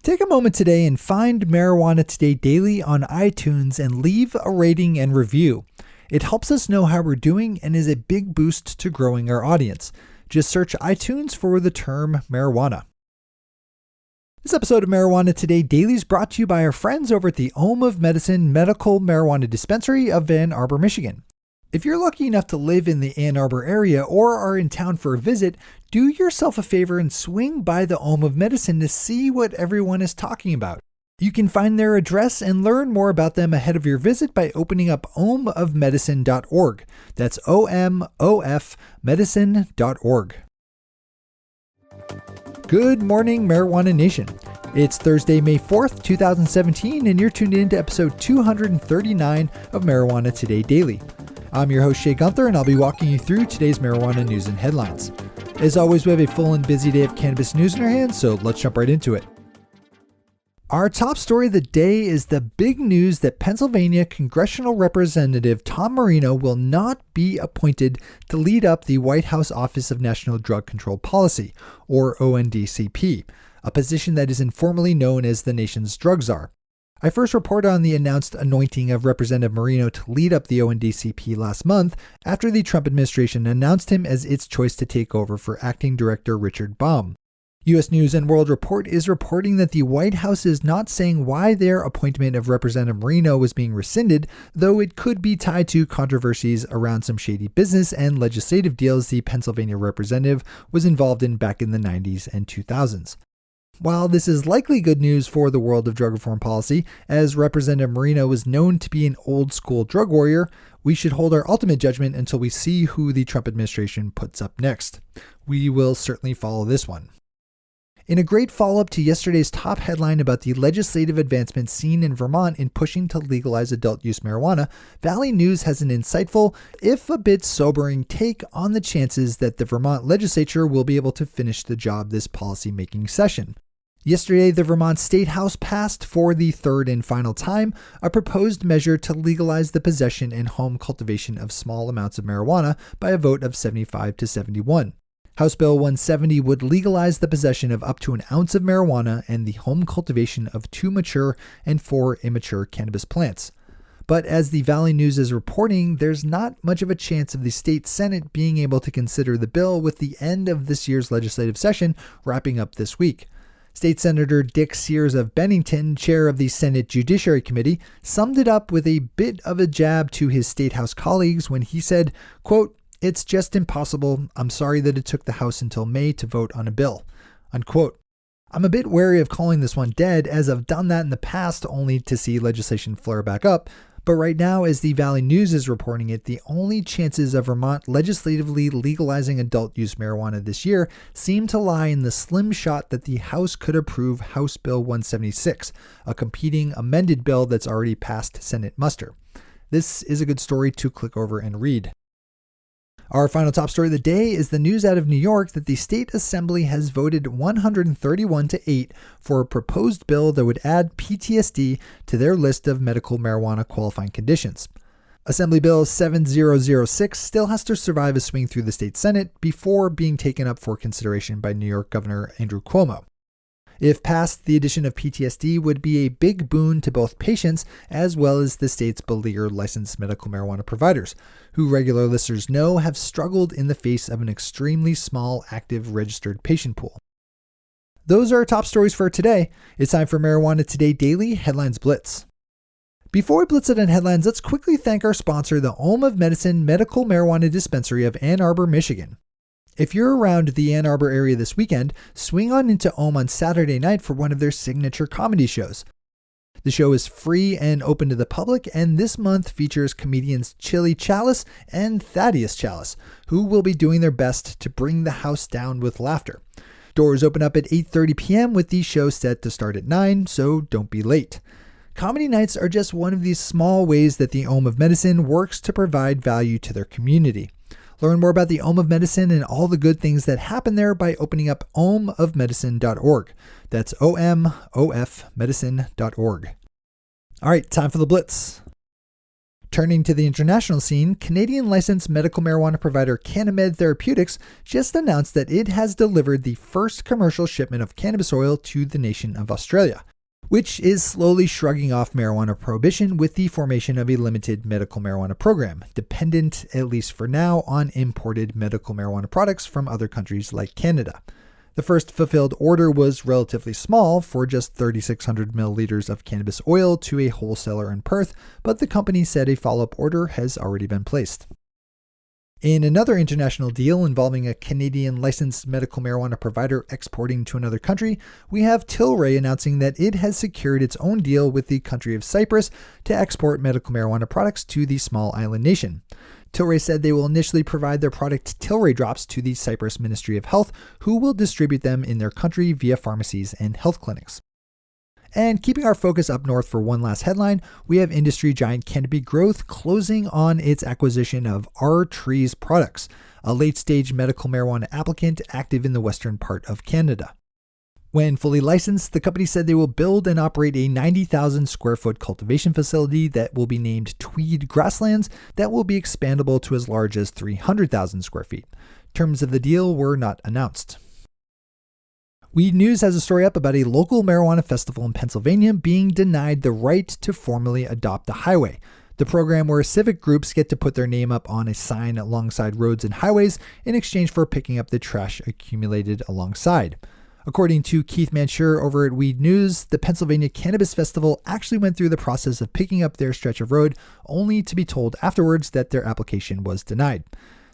Take a moment today and find Marijuana Today Daily on iTunes and leave a rating and review. It helps us know how we're doing and is a big boost to growing our audience. Just search iTunes for the term marijuana. This episode of Marijuana Today Daily is brought to you by our friends over at the Om of Medicine Medical Marijuana Dispensary of Ann Arbor, Michigan. If you're lucky enough to live in the Ann Arbor area or are in town for a visit, do yourself a favor and swing by the Om of Medicine to see what everyone is talking about. You can find their address and learn more about them ahead of your visit by opening up omofmedicine.org. That's OMOF medicine.org. Good morning, Marijuana Nation. It's Thursday, May 4th, 2017, and you're tuned in to episode 239 of Marijuana Today Daily. I'm your host, Shay Gunther, and I'll be walking you through today's marijuana news and headlines. As always, we have a full and busy day of cannabis news in our hands, so let's jump right into it. Our top story of the day is the big news that Pennsylvania Congressional Representative Tom Marino will not be appointed to lead up the White House Office of National Drug Control Policy, or ONDCP, a position that is informally known as the nation's drug czar. I first reported on the announced anointing of Representative Marino to lead up the ONDCP last month after the Trump administration announced him as its choice to take over for acting director Richard Baum. U.S. News & World Report is reporting that the White House is not saying why their appointment of Representative Marino was being rescinded, though it could be tied to controversies around some shady business and legislative deals the Pennsylvania representative was involved in back in the 90s and 2000s. While this is likely good news for the world of drug reform policy, as Representative Marino was known to be an old-school drug warrior, we should hold our ultimate judgment until we see who the Trump administration puts up next. We will certainly follow this one. In a great follow-up to yesterday's top headline about the legislative advancements seen in Vermont in pushing to legalize adult-use marijuana, Valley News has an insightful, if a bit sobering, take on the chances that the Vermont legislature will be able to finish the job this policy-making session. Yesterday, the Vermont State House passed for the third and final time a proposed measure to legalize the possession and home cultivation of small amounts of marijuana by a vote of 75 to 71. House Bill 170 would legalize the possession of up to an ounce of marijuana and the home cultivation of 2 mature and 4 immature cannabis plants. But as the Valley News is reporting, there's not much of a chance of the state Senate being able to consider the bill with the end of this year's legislative session wrapping up this week. State Senator Dick Sears of Bennington, chair of the Senate Judiciary Committee, summed it up with a bit of a jab to his state house colleagues when he said, quote, "It's just impossible. I'm sorry that it took the House until May to vote on a bill," unquote. I'm a bit wary of calling this one dead, as I've done that in the past only to see legislation flare back up. But right now, as the Valley News is reporting it, the only chances of Vermont legislatively legalizing adult-use marijuana this year seem to lie in the slim shot that the House could approve House Bill 176, a competing amended bill that's already passed Senate muster. This is a good story to click over and read. Our final top story of the day is the news out of New York that the state assembly has voted 131 to 8 for a proposed bill that would add PTSD to their list of medical marijuana qualifying conditions. Assembly Bill 7006 still has to survive a swing through the state Senate before being taken up for consideration by New York Governor Andrew Cuomo. If passed, the addition of PTSD would be a big boon to both patients as well as the state's beleaguered licensed medical marijuana providers, who regular listeners know have struggled in the face of an extremely small active registered patient pool. Those are our top stories for today. It's time for Marijuana Today Daily Headlines Blitz. Before we blitz it in headlines, let's quickly thank our sponsor, the Om of Medicine Medical Marijuana Dispensary of Ann Arbor, Michigan. If you're around the Ann Arbor area this weekend, swing on into Om on Saturday night for one of their signature comedy shows. The show is free and open to the public, and this month features comedians Chili Chalice and Thaddeus Chalice, who will be doing their best to bring the house down with laughter. Doors open up at 8:30 p.m. with the show set to start at 9, so don't be late. Comedy nights are just one of these small ways that the Om of Medicine works to provide value to their community. Learn more about the Om of Medicine and all the good things that happen there by opening up omofmedicine.org. That's omofmedicine.org. All right, time for the Blitz. Turning to the international scene, Canadian licensed medical marijuana provider CanniMed Therapeutics just announced that it has delivered the first commercial shipment of cannabis oil to the nation of Australia, which is slowly shrugging off marijuana prohibition with the formation of a limited medical marijuana program, dependent, at least for now, on imported medical marijuana products from other countries like Canada. The first fulfilled order was relatively small, for just 3,600 milliliters of cannabis oil to a wholesaler in Perth, but the company said a follow-up order has already been placed. In another international deal involving a Canadian licensed medical marijuana provider exporting to another country, we have Tilray announcing that it has secured its own deal with the country of Cyprus to export medical marijuana products to the small island nation. Tilray said they will initially provide their product Tilray Drops to the Cyprus Ministry of Health, who will distribute them in their country via pharmacies and health clinics. And keeping our focus up north for one last headline, we have industry giant Canopy Growth closing on its acquisition of R-Trees Products, a late-stage medical marijuana applicant active in the western part of Canada. When fully licensed, the company said they will build and operate a 90,000 square foot cultivation facility that will be named Tweed Grasslands that will be expandable to as large as 300,000 square feet. Terms of the deal were not announced. Weed News has a story up about a local marijuana festival in Pennsylvania being denied the right to formally adopt a highway, the program where civic groups get to put their name up on a sign alongside roads and highways in exchange for picking up the trash accumulated alongside. According to Keith Mansur over at Weed News, the Pennsylvania Cannabis Festival actually went through the process of picking up their stretch of road, only to be told afterwards that their application was denied.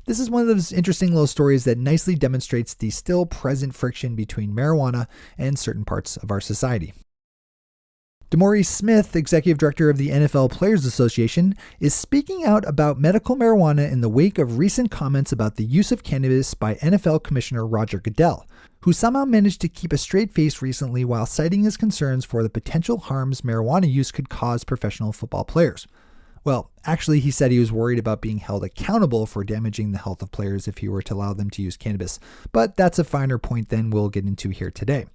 This is one of those interesting little stories that nicely demonstrates the still present friction between marijuana and certain parts of our society. DeMaurice Smith, executive director of the NFL Players Association, is speaking out about medical marijuana in the wake of recent comments about the use of cannabis by NFL Commissioner Roger Goodell, who somehow managed to keep a straight face recently while citing his concerns for the potential harms marijuana use could cause professional football players. Well, actually, he said he was worried about being held accountable for damaging the health of players if he were to allow them to use cannabis, but that's a finer point than we'll get into here today.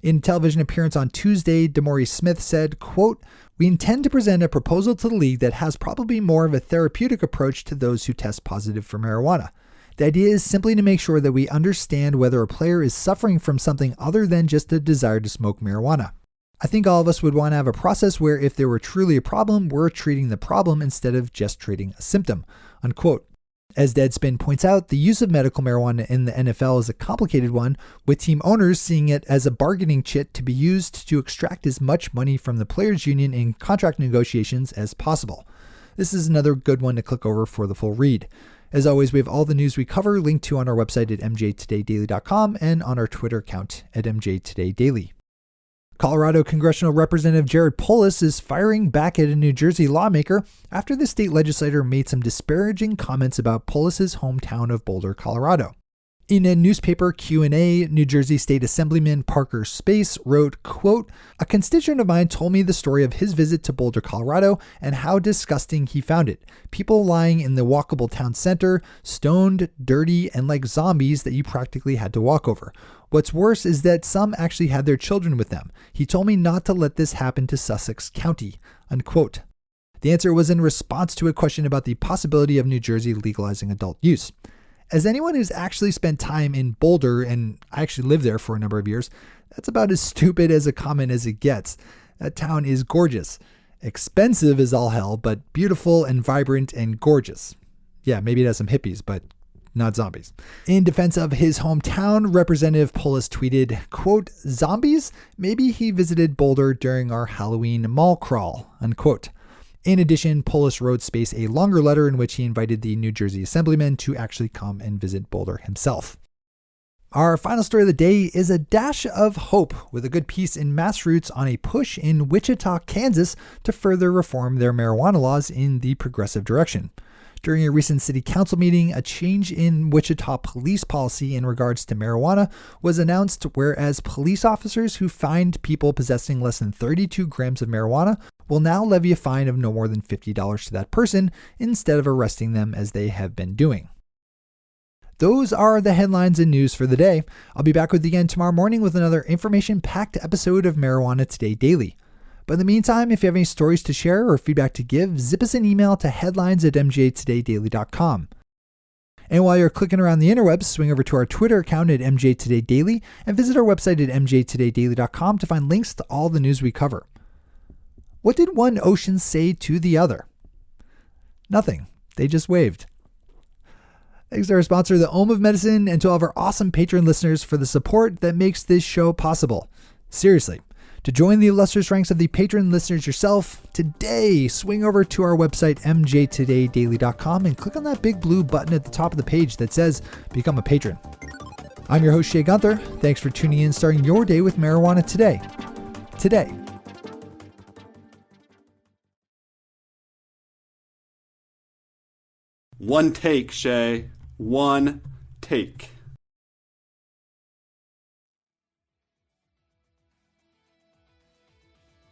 In a television appearance on Tuesday, DeMaurice Smith said, quote, "We intend to present a proposal to the league that has probably more of a therapeutic approach to those who test positive for marijuana. The idea is simply to make sure that we understand whether a player is suffering from something other than just a desire to smoke marijuana. I think all of us would want to have a process where if there were truly a problem, we're treating the problem instead of just treating a symptom," unquote. As Deadspin points out, the use of medical marijuana in the NFL is a complicated one, with team owners seeing it as a bargaining chip to be used to extract as much money from the players' union in contract negotiations as possible. This is another good one to click over for the full read. As always, we have all the news we cover linked to on our website at mjtodaydaily.com and on our Twitter account at mjtodaydaily. Colorado Congressional Representative Jared Polis is firing back at a New Jersey lawmaker after the state legislator made some disparaging comments about Polis's hometown of Boulder, Colorado. In a newspaper Q&A, New Jersey State Assemblyman Parker Space wrote, quote, "A constituent of mine told me the story of his visit to Boulder, Colorado, and how disgusting he found it. People lying in the walkable town center, stoned, dirty, and like zombies that you practically had to walk over. What's worse is that some actually had their children with them. He told me not to let this happen to Sussex County," unquote. The answer was in response to a question about the possibility of New Jersey legalizing adult use. As anyone who's actually spent time in Boulder, and I actually lived there for a number of years, that's about as stupid as a comment as it gets. That town is gorgeous. Expensive as all hell, but beautiful and vibrant and gorgeous. Yeah, maybe it has some hippies, but not zombies. In defense of his hometown, Representative Polis tweeted, quote, "Zombies? Maybe he visited Boulder during our Halloween mall crawl," unquote. In addition, Polis wrote Space a longer letter in which he invited the New Jersey Assemblyman to actually come and visit Boulder himself. Our final story of the day is a dash of hope with a good piece in MassRoots on a push in Wichita, Kansas to further reform their marijuana laws in the progressive direction. During a recent city council meeting, a change in Wichita police policy in regards to marijuana was announced, whereas police officers who find people possessing less than 32 grams of marijuana will now levy a fine of no more than $50 to that person instead of arresting them as they have been doing. Those are the headlines and news for the day. I'll be back with you again tomorrow morning with another information-packed episode of Marijuana Today Daily. But in the meantime, if you have any stories to share or feedback to give, zip us an email to headlines@mjtodaydaily.com. And while you're clicking around the interwebs, swing over to our Twitter account at mjtodaydaily and visit our website at mjtodaydaily.com to find links to all the news we cover. What did one ocean say to the other? Nothing. They just waved. Thanks to our sponsor, the Ohm of Medicine, and to all of our awesome Patreon listeners for the support that makes this show possible. Seriously, to join the illustrious ranks of the Patreon listeners yourself, today swing over to our website, mjtodaydaily.com, and click on that big blue button at the top of the page that says Become a Patron. I'm your host, Shay Gunther. Thanks for tuning in, starting your day with marijuana today. Today. One take, Shay. One take.